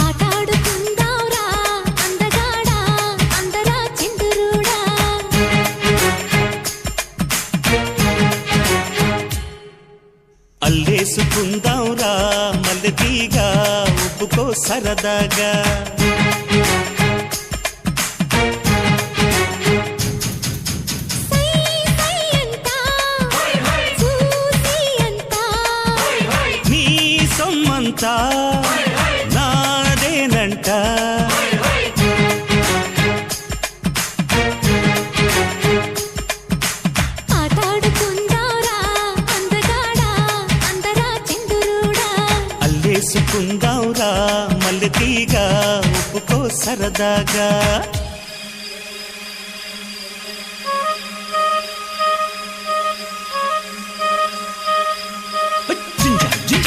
ఆటాడుకుందాంరా అందగాడా అందరా చిందురుడా అల్లేసుకుందాంరా మల్లెతీగా ఒప్పుకో సరదాగా నీ సొమ్మంతా నాదేనంట అల్లేసుకుందాంరా మల్లెతీగా ఒప్పుకో సరదాగా